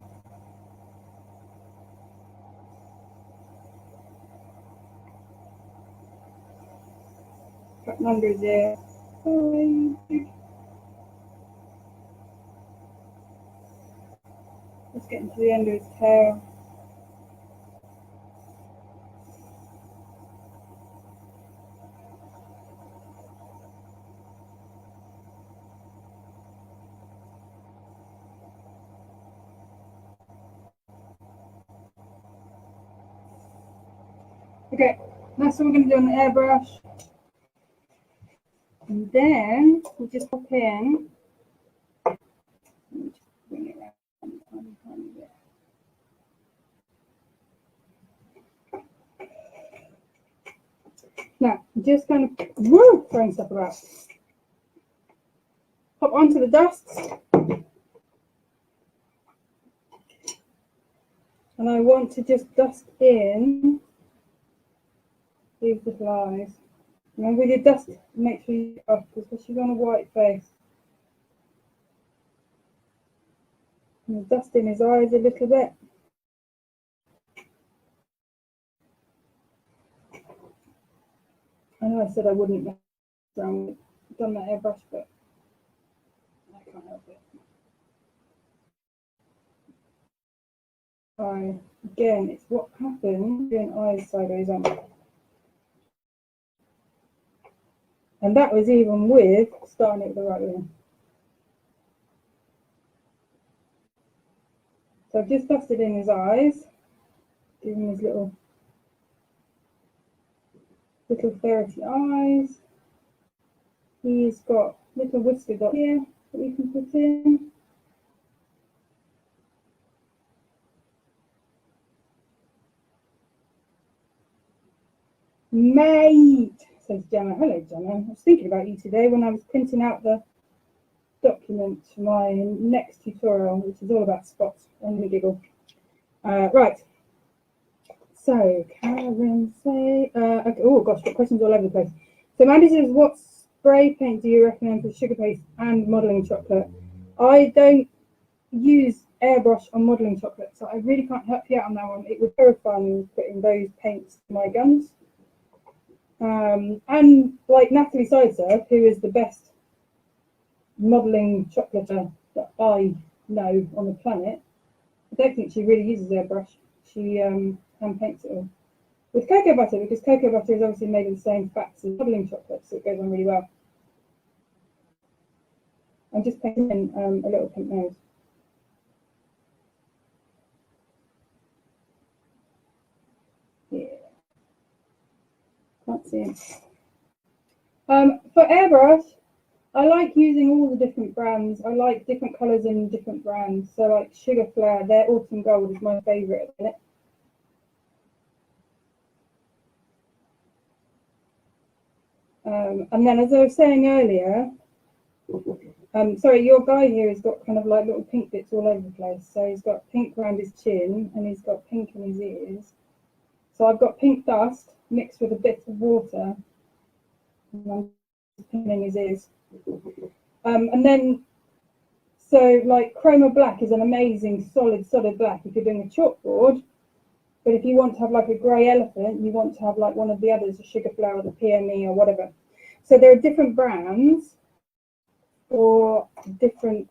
Got under his ear. Let's get into the end of his tail. Okay, that's what we're going to do on the airbrush. And then we'll just pop in. Let me just bring it around a tiny bit. Now, I'm just going to throwing stuff about. Hop onto the dusts. And I want to just dust in these little eyes. And with your dust, make sure you get off, because she's on a white face. And dust in his eyes a little bit. I know I said I wouldn't mess around with done that airbrush, but I can't help it. Again, it's what happens when eyes sideways on. And that was even with starting it the right way. So I've just dusted in his eyes, giving his little ferrety eyes. He's got little whisker dot here that we can put in. Mate, says Gemma. Hello, Gemma. I was thinking about you today when I was printing out the document for my next tutorial, which is all about spots. I'm gonna giggle. Right. So, Karen say, okay, oh gosh, got questions all over the place. So, Mandy says, what spray paint do you recommend for sugar paste and modelling chocolate? I don't use airbrush on modelling chocolate, so I really can't help you out on that one. It would be terrify me putting those paints to my guns. And like Natalie Sidesurf, who is the best modelling chocolater that I know on the planet, I don't think she really uses airbrush. She hand paints it all with cocoa butter, because cocoa butter is obviously made of the same fats as modelling chocolate, so it goes on really well. I'm just painting in a little pink nose. Yeah, can't see it. For airbrush, I like using all the different brands. I like different colours in different brands. So like Sugar Flare, their Autumn Gold is my favourite at the minute. And then, as I was saying earlier, sorry, your guy here has got kind of like little pink bits all over the place. So he's got pink around his chin and he's got pink in his ears. So I've got pink dust mixed with a bit of water. And I'm just pinning his ears. And then, so like Chroma Black is an amazing solid black if you're doing a chalkboard. But if you want to have like a grey elephant, you want to have like one of the others, the Sugar Flower, the PME or whatever. So there are different brands for different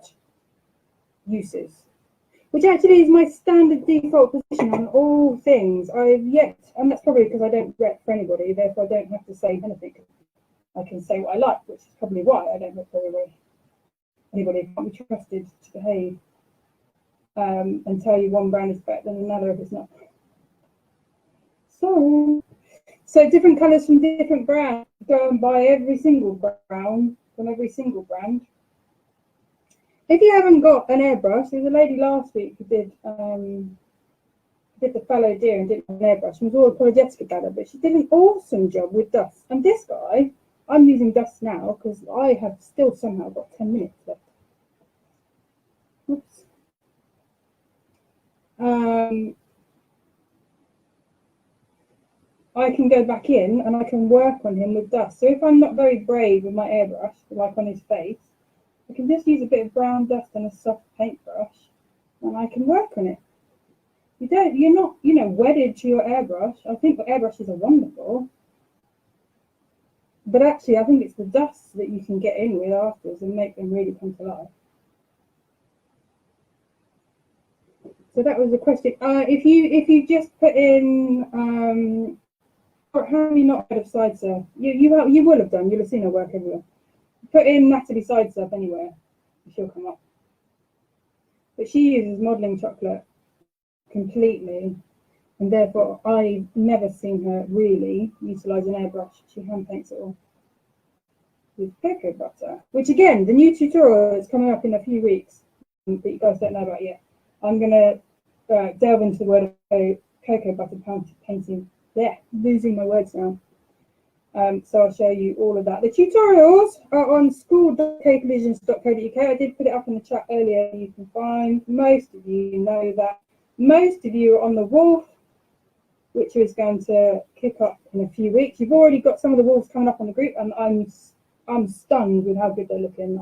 uses, which actually is my standard default position on all things. I've yet, and that's probably because I don't rep for anybody, therefore I don't have to say anything. I can say what I like, which is probably why I don't rep for anybody. Can't be trusted to behave and tell you one brand is better than another if it's not. So different colours from different brands. Go and buy every single brown from every single brand. If you haven't got an airbrush, there's a lady last week who did the fallow deer and didn't have an airbrush. She was all apologetic about it, but she did an awesome job with dust. And this guy, I'm using dust now because I have still somehow got 10 minutes left. Oops. I can go back in and I can work on him with dust. So if I'm not very brave with my airbrush, like on his face, I can just use a bit of brown dust and a soft paintbrush and I can work on it. You're not, wedded to your airbrush. I think the airbrushes are wonderful. But actually, I think it's the dust that you can get in with afterwards and make them really come to life. So that was the question. If you just put in, how have you not heard of Sidesurf? You will have done. You'll have seen her work everywhere. Put in Natalie Sidesurf anywhere, she'll come up. But she uses modelling chocolate completely, and therefore I've never seen her really utilise an airbrush. She hand paints it all with cocoa butter, which again, the new tutorial is coming up in a few weeks that you guys don't know about yet. I'm going to delve into the word of cocoa butter painting. Yeah, losing my words now. So I'll show you all of that. The tutorials are on school.cakeillusionist.co.uk. I did put it up in the chat earlier. You can find, most of you know that. Most of you are on the wolf, which is going to kick up in a few weeks. You've already got some of the wolves coming up on the group, and I'm stunned with how good they're looking.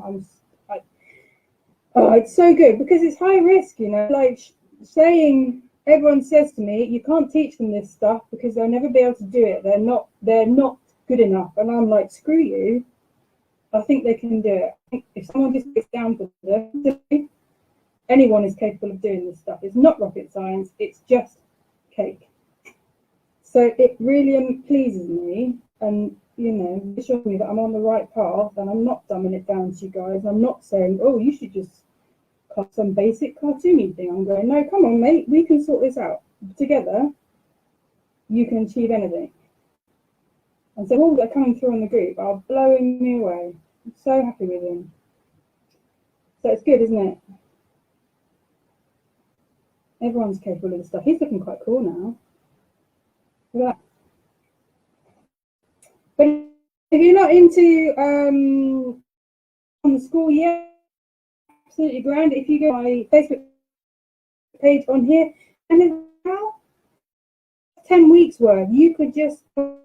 Oh, it's so good because it's high risk, you know, like saying, everyone says to me, you can't teach them this stuff because they'll never be able to do it. They're not good enough. And I'm like, screw you. I think they can do it. I think if someone just gets down for them, anyone is capable of doing this stuff. It's not rocket science. It's just cake. So it really pleases me, and you know, it shows me that I'm on the right path, and I'm not dumbing it down to you guys. I'm not saying, oh, you should just cut some basic cartoony thing. I'm going, no, come on, mate, we can sort this out together. You can achieve anything. And so all that are coming through on the group are blowing me away. I'm so happy with them. So it's good, isn't it? Everyone's capable of this stuff. He's looking quite cool now. Look at that. But if you're not into on the school yet, absolutely grand. If you go to my Facebook page on here, and then now 10 weeks worth, you could just 10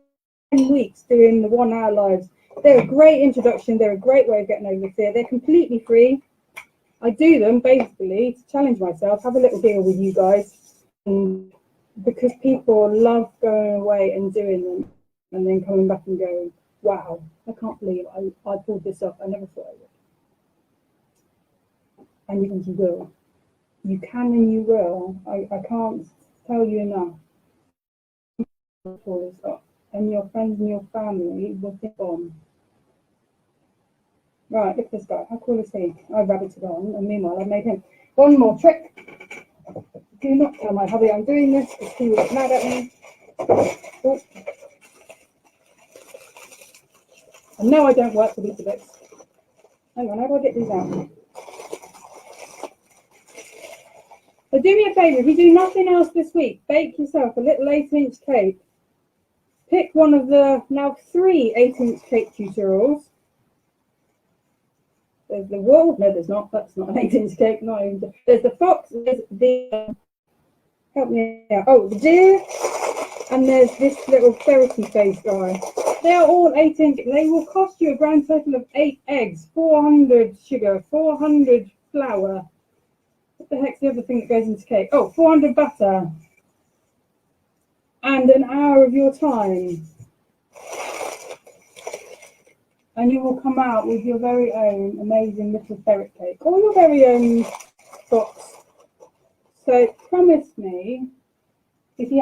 weeks doing the 1 hour lives. They're a great introduction. They're a great way of getting over the fear. They're completely free. I do them basically to challenge myself, have a little deal with you guys, and because people love going away and doing them and then coming back and going, wow, I can't believe I pulled this off. I never thought I would. And you will. You can and you will. I can't tell you enough. Pull this off. And your friends and your family will think on. Right, look at this guy. How cool is he? I rabbited on, and meanwhile I've made him. One more trick. Do not tell my hubby I'm doing this, because he will get mad at me. Oh. And no, I don't work for these bits. Hang on, how do I get these out? So do me a favour, if you do nothing else this week, bake yourself a little 8-inch cake. Pick one of the now 3 8-inch cake tutorials. There's the wolf. No, there's not. That's not an 8-inch cake. Not even. There's the fox. There's the help me out. Oh, the deer. And there's this little ferrety face guy. They are all 8-inch. They will cost you a grand total of 8 eggs, 400 sugar, 400 flour. What the heck's the other thing that goes into cake? Oh, 400 butter. And an hour of your time. And you will come out with your very own amazing little ferret cake, or your very own box. So promise me, if you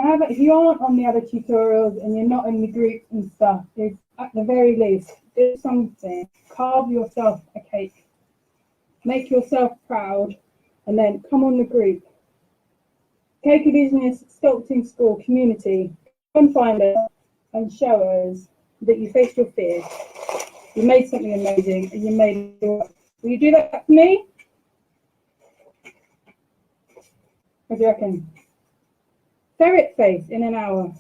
aren't on the other tutorials and you're not in the group and stuff, is at the very least do something. Carve yourself a cake, make yourself proud, and then come on the group. Cake Illusionist Sculpting School community. Come find us and show us that you faced your fears. You made something amazing, and you made it. Will you do that for me? What do you reckon? Ferret face in an hour,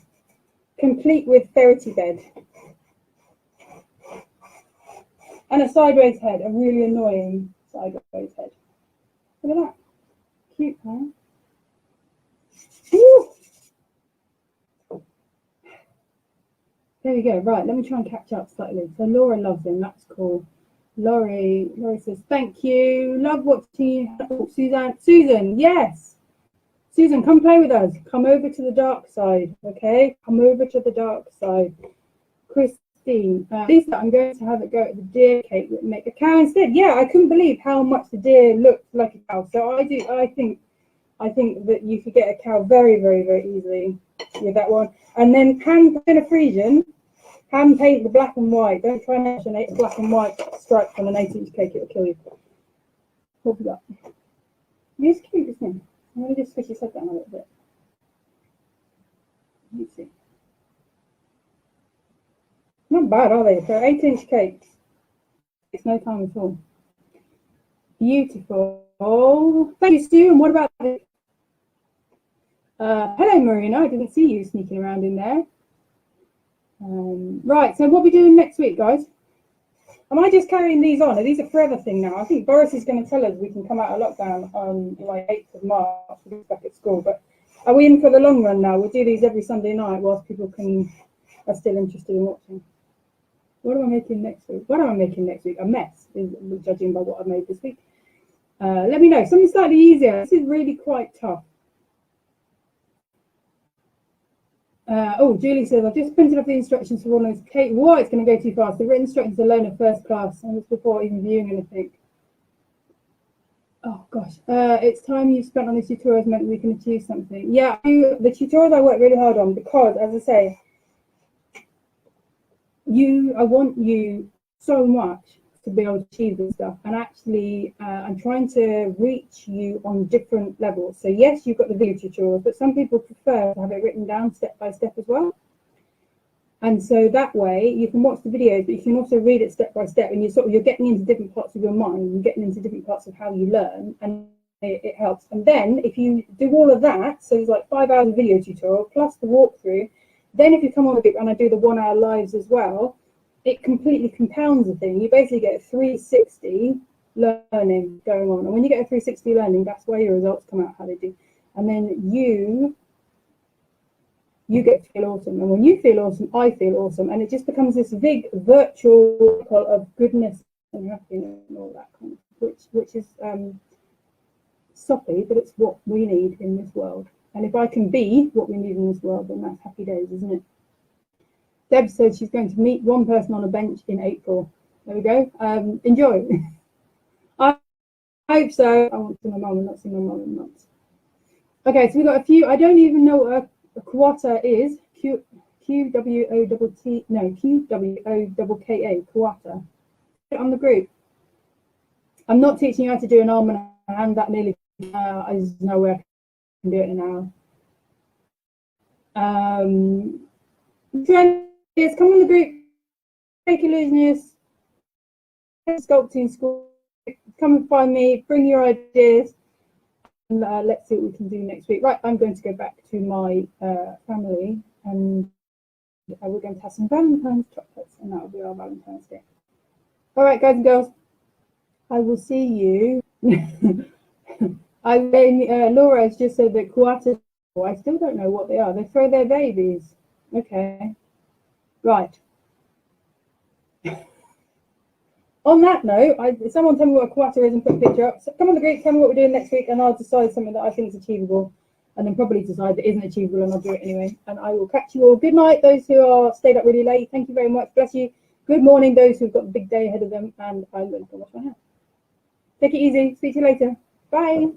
complete with ferrety bed. And a sideways head, a really annoying sideways head. Look at that. Cute, huh? Woo! There we go. Right, let me try and catch up slightly. So Laura loves him. That's cool. Laurie says, thank you. Love watching you. Oh, Susan, yes. Susan, come play with us. Come over to the dark side, okay? Come over to the dark side. Christine, Lisa, I'm going to have a go at the deer cake that make a cow instead. Yeah, I couldn't believe how much the deer looked like a cow. So I think that you could get a cow very, very, very easily with that one. And then hand paint a Frisian, hand paint the black and white. Don't try and match a black and white stripe on an 8-inch cake, it'll kill you. What have we got? He's cute, isn't he? I'm going to just switch his head down a little bit. Let's see. Not bad, are they? For 8-inch cakes. It's no time at all. Beautiful. Thank you, Stu. And what about it? Hello, Marina. I didn't see you sneaking around in there. Right, so what are we doing next week, guys? Am I just carrying these on? Are these a forever thing now? I think Boris is going to tell us we can come out of lockdown on like 8th of March, we'll be back at school. But are we in for the long run now? We'll do these every Sunday night whilst people are still interested in watching. What am I making next week? What am I making next week? A mess, judging by what I've made this week. Let me know. Something slightly easier. This is really quite tough. Oh, Julie says, I've just printed off the instructions for one of those Cake. Whoa, it's going to go too fast. The written instructions alone are first class, and it's before even viewing anything. Oh, gosh. It's time you've spent on these tutorials meant we can achieve something. Yeah, the tutorials I work really hard on because, as I say, I want you so much to be able to achieve this stuff, and actually I'm trying to reach you on different levels. So yes, you've got the video tutorials, but some people prefer to have it written down step by step as well, and so that way you can watch the videos, but you can also read it step by step, and you're getting into different parts of your mind, you're getting into different parts of how you learn, and it helps. And then if you do all of that, so there's like 5 hours of video tutorial plus the walkthrough, then if you come on the group and I do the 1 hour lives as well, it completely compounds the thing. You basically get a 360 learning going on. And when you get a 360 learning, that's where your results come out how they do. And then you get to feel awesome. And when you feel awesome, I feel awesome. And it just becomes this big virtual circle of goodness and happiness and all that kind of, which is soppy, but it's what we need in this world. And if I can be what we need in this world, then that's happy days, isn't it? Deb said she's going to meet one person on a bench in April. There we go. Enjoy. I hope so. I want to see my mum and not see my mum in months. Okay, so we've got a few. I don't even know what a quarter is. Q-W-O-T-T. No, Q-W-O-K-A. Quarter. Get on the group. I'm not teaching you how to do an arm and a hand. That nearly. There's no way I can do it in an hour. Friends, come on the group. Cake Illusionist. Sculpting school. Come and find me. Bring your ideas. And let's see what we can do next week. Right, I'm going to go back to my family, and we're going to have some Valentine's chocolates, and that will be our Valentine's Day. All right, guys and girls, I will see you. Laura has just said that Kuata, I still don't know what they are. They throw their babies. Okay. Right. On that note, someone tell me what a quarter is and put a picture up. So come on the group, tell me what we're doing next week, and I'll decide something that I think is achievable, and then probably decide that isn't achievable, and I'll do it anyway. And I will catch you all. Good night, those who are stayed up really late. Thank you very much. Bless you. Good morning, those who've got the big day ahead of them, and I'm going to go wash my hair. Take it easy. Speak to you later. Bye.